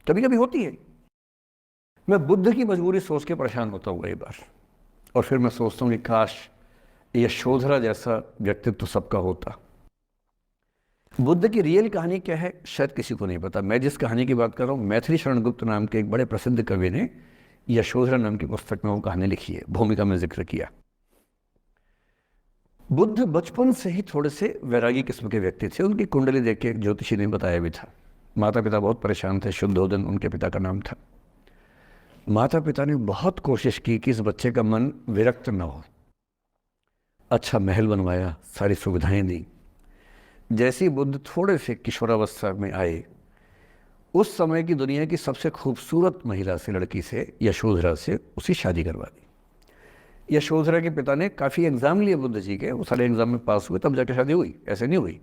कभी कभी होती है। मैं बुद्ध की मजबूरी सोच के परेशान होता हूँ कई बार, और फिर मैं सोचता हूँ कि काश यशोधरा जैसा व्यक्तित्व सबका होता। बुद्ध की रियल कहानी क्या है शायद किसी को नहीं पता। मैं जिस कहानी की बात कर रहा हूँ, मैथिली शरण गुप्त नाम के एक बड़े प्रसिद्ध कवि ने यशोधरा नाम की पुस्तक में वो कहानी लिखी है, भूमिका में जिक्र किया। बुद्ध बचपन से ही थोड़े से वैरागी किस्म के व्यक्ति थे। उनकी कुंडली देख के एक ज्योतिषी ने बताया भी था। माता पिता बहुत परेशान थे, शुद्धोदन उनके पिता का नाम था। माता पिता ने बहुत कोशिश की कि इस बच्चे का मन विरक्त न हो। अच्छा महल बनवाया, सारी सुविधाएं दी। जैसे ही बुद्ध थोड़े से किशोरावस्था में आए, उस समय की दुनिया की सबसे खूबसूरत महिला से, लड़की से, यशोधरा से उसकी शादी करवा दी। यशोधरा के पिता ने काफ़ी एग्ज़ाम लिए बुद्ध जी के, वो सारे एग्ज़ाम में पास हुए तब जाके शादी हुई, ऐसे नहीं हुई।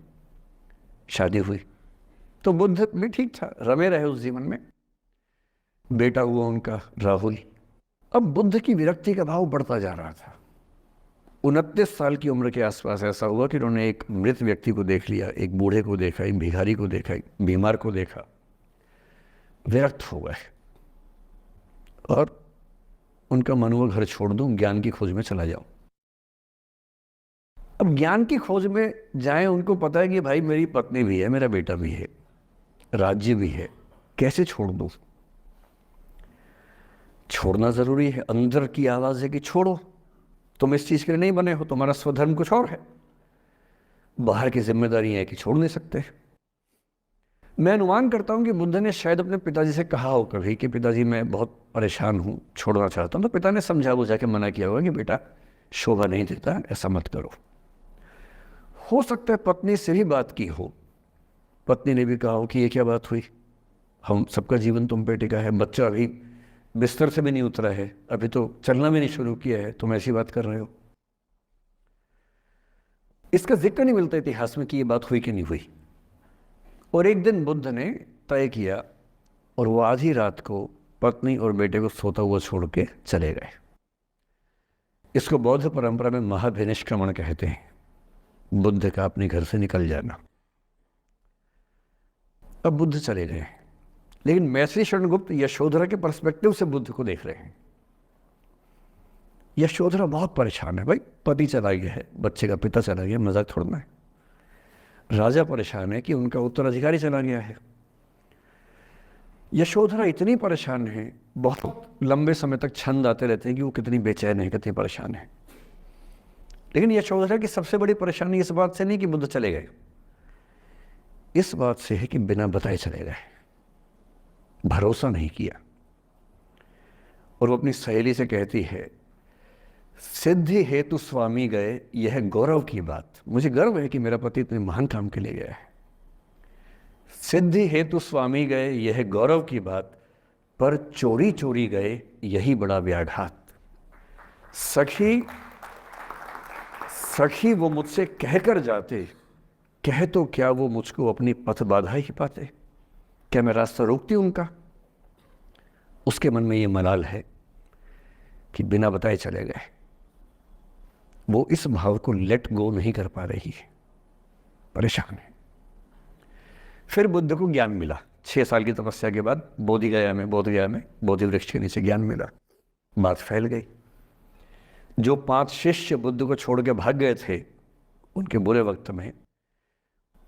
शादी हुई तो बुद्ध भी ठीक था, रमे रहे उस जीवन में। बेटा हुआ उनका राहुल। अब बुद्ध की विरक्ति का भाव बढ़ता जा रहा था। 29 साल की उम्र के आसपास ऐसा हुआ कि उन्होंने एक मृत व्यक्ति को देख लिया, एक बूढ़े को देखा, एक भिखारी को देखा, एक बीमार को देखा। विरक्त हो गए और उनका मन हुआ घर छोड़ दूं, ज्ञान की खोज में चला जाऊं। अब ज्ञान की खोज में जाएं, उनको पता है कि भाई मेरी पत्नी भी है, मेरा बेटा भी है, राज्य भी है, कैसे छोड़ दूं। छोड़ना जरूरी है। अंदर की आवाज है कि छोड़ो, तुम इस चीज के लिए नहीं बने हो, तुम्हारा स्वधर्म कुछ और है। बाहर की जिम्मेदारी है कि छोड़ नहीं सकते। मैं अनुमान करता हूं कि बुद्ध ने शायद अपने पिताजी से कहा हो कभी कि पिताजी मैं बहुत परेशान हूं, छोड़ना चाहता हूं। तो पिता ने समझा बुझा के मना किया होगा कि बेटा शोभा नहीं देता, ऐसा मत करो। हो सकता है पत्नी से भी बात की हो, पत्नी ने भी कहा हो कि ये क्या बात हुई, हम सबका जीवन तुम पे टिका है, बच्चा अभी बिस्तर से भी नहीं उतरा है, अभी तो चलना भी नहीं शुरू किया है, तुम ऐसी बात कर रहे हो। इसका जिक्र नहीं मिलता इतिहास में कि ये बात हुई कि नहीं हुई। और एक दिन बुद्ध ने तय किया और वो आधी रात को पत्नी और बेटे को सोता हुआ छोड़ के चले गए। इसको बौद्ध परंपरा में महाभिनिष्क्रमण कहते हैं, बुद्ध का अपने घर से निकल जाना। अब बुद्ध चले गए, लेकिन मैथिली शरण गुप्त यशोधरा के पर्सपेक्टिव से बुद्ध को देख रहे हैं। यशोधरा बहुत परेशान है, भाई पति चला गया है, बच्चे का पिता चला गया, मजाक थोड़ना है। राजा परेशान है कि उनका उत्तराधिकारी चला गया है। यशोधरा इतनी परेशान है, बहुत लंबे समय तक छंद आते रहते हैं कि वो कितनी बेचैन है, कितनी परेशान है। लेकिन यशोधरा की सबसे बड़ी परेशानी इस बात से नहीं कि बुद्ध चले गए, इस बात से है कि बिना बताए चले गए, भरोसा नहीं किया। और वो अपनी सहेली से कहती है, सिद्धि हेतु स्वामी गए, यह गौरव की बात। मुझे गर्व है कि मेरा पति इतने महान काम के लिए गया है। सिद्धि हेतु स्वामी गए, यह गौरव की बात, पर चोरी चोरी गए, यही बड़ा व्याघात। सखी सखी वो मुझसे कहकर जाते, कह तो क्या वो मुझको अपनी पथ बाधा ही पाते। क्या मैं रास्ता रोकती उनका? उसके मन में ये मलाल है कि बिना बताए चले गए। वो इस भाव को लेट गो नहीं कर पा रही है, परेशान है। फिर बुद्ध को ज्ञान मिला 6 साल की तपस्या के बाद, बोधगया में बोधि वृक्ष के नीचे ज्ञान मिला। बात फैल गई। जो 5 शिष्य बुद्ध को छोड़ के भाग गए थे उनके बुरे वक्त में,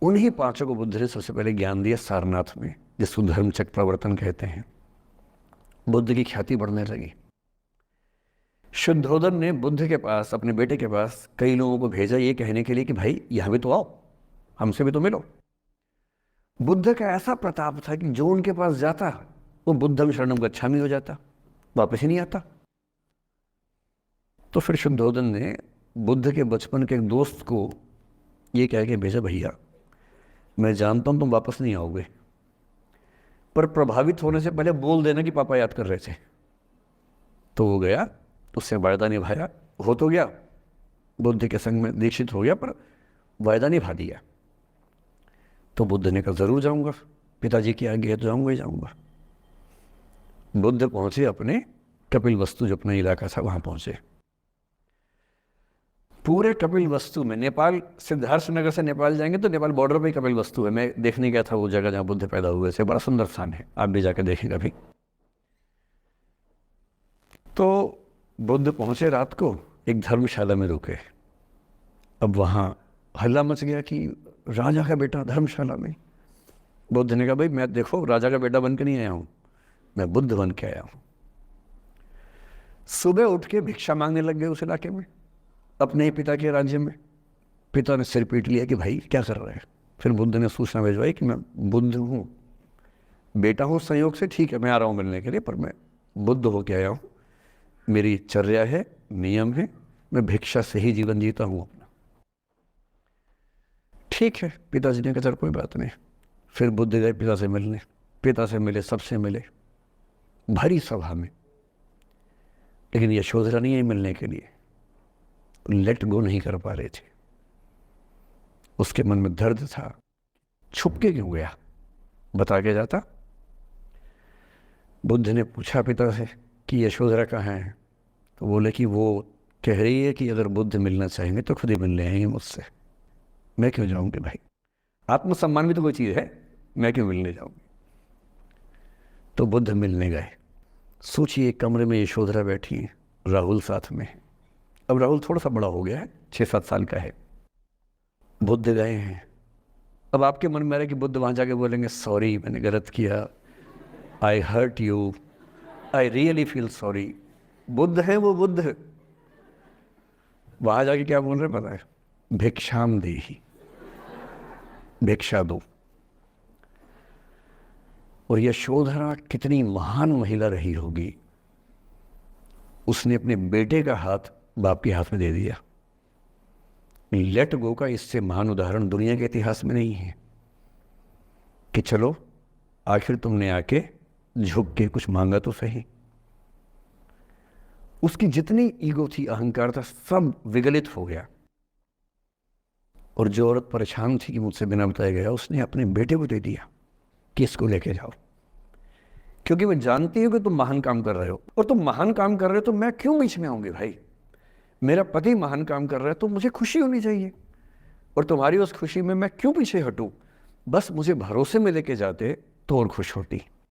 उन्हीं 5 को बुद्ध ने सबसे पहले ज्ञान दिया सारनाथ में, जिसको धर्मचक्र प्रवर्तन कहते हैं। बुद्ध की ख्याति बढ़ने लगी। शुद्धोदन ने बुद्ध के पास, अपने बेटे के पास कई लोगों को भेजा ये कहने के लिए कि भाई यहां भी तो आओ, हमसे भी तो मिलो। बुद्ध का ऐसा प्रताप था कि जो उनके पास जाता वो बुद्धम शरणम गच्छामि हो जाता, वापस ही नहीं आता। तो फिर शुद्धोदन ने बुद्ध के बचपन के एक दोस्त को ये कह के भेजा, भैया मैं जानता हूं तुम वापस नहीं आओगे, पर प्रभावित होने से पहले बोल देना कि पापा याद कर रहे थे। तो वो गया, उससे वायदा निभाया, हो तो गया, बुद्ध के संग में दीक्षित हो गया, पर वायदा निभा दिया। तो बुद्ध ने कहा जरूर जाऊंगा, पिताजी की आज्ञा है तो जाऊंगा ही जाऊंगा। बुद्ध पहुंचे अपने कपिल वस्तु, जो अपना इलाका था, वहां पहुंचे। पूरे कपिल वस्तु में, नेपाल सिद्धार्थ नगर से नेपाल जाएंगे तो नेपाल बॉर्डर पे ही कपिल वस्तु है। मैं देखने गया था वो जगह जहाँ बुद्ध पैदा हुए थे, बड़ा सुंदर स्थान है, आप भी जाकर देखें कभी। तो बुद्ध पहुंचे रात को, एक धर्मशाला में रुके। अब वहाँ हल्ला मच गया कि राजा का बेटा धर्मशाला में। बुद्ध ने कहा भाई मैं देखो राजा का बेटा बन के नहीं आया हूँ, मैं बुद्ध बन के आया हूँ। सुबह उठ के भिक्षा मांगने लग गए उस इलाके में, अपने ही पिता के राज्य में। पिता ने सिर पीट लिया कि भाई क्या कर रहे हैं। फिर बुद्ध ने सूचना भिजवाई कि मैं बुद्ध हूँ, बेटा हूँ संयोग से, ठीक है मैं आ रहा हूँ मिलने के लिए, पर मैं बुद्ध होके आया हूँ, मेरी चर्या है, नियम है, मैं भिक्षा से ही जीवन जीता हूँ अपना। ठीक है, पिताजी ने कहा चल कोई बात नहीं। फिर बुद्ध गए पिता से मिलने, पिता से मिले, सबसे मिले, भरी सभा में। लेकिन यशोधरा नहीं आई मिलने के लिए, लेट गो नहीं कर पा रहे थे। उसके मन में दर्द था, छुप के क्यों गया, बता के जाता। बुद्ध ने पूछा पिता से कि यशोधरा कहाँ है, तो बोले कि वो कह रही है कि अगर बुद्ध मिलना चाहेंगे तो खुद ही मिलने आएंगे मुझसे, मैं क्यों जाऊंगी भाई, आत्मसम्मान भी तो कोई चीज़ है, मैं क्यों मिलने जाऊंगी। तो बुद्ध मिलने गए। सोचिए कमरे में यशोधरा बैठी है, राहुल साथ में। अब राहुल थोड़ा सा बड़ा हो गया है, 6-7 साल का है। बुद्ध गए हैं। अब आपके मन में आ रहा है कि बुद्ध वहाँ जाके बोलेंगे सॉरी मैंने गलत किया, I hurt you, I really feel sorry. बुद्ध है वो बुद्ध है। वहाँ जाके क्या बोल रहे पता है, भिक्षाम देहि, भिक्षा दो। और यशोधरा कितनी महान महिला रही होगी, उसने अपने बेटे का हाथ बाप के हाथ में दे दिया। लेट गो का इससे महान उदाहरण दुनिया के इतिहास में नहीं है कि चलो आखिर तुमने आके झुक के कुछ मांगा तो सही। उसकी जितनी ईगो थी, अहंकार था, सब विगलित हो गया। और जो औरत परेशान थी कि मुझसे बिना बताया गया, उसने अपने बेटे को दे दिया कि इसको लेके जाओ, क्योंकि मैं जानती हूँ कि तुम महान काम कर रहे हो, और तुम महान काम कर रहे हो तो मैं क्यों बीच में आऊँगी भाई। मेरा पति महान काम कर रहा है तो मुझे खुशी होनी चाहिए, और तुम्हारी उस खुशी में मैं क्यों पीछे हटूँ। बस मुझे भरोसे में लेके जाते तो और खुश होती।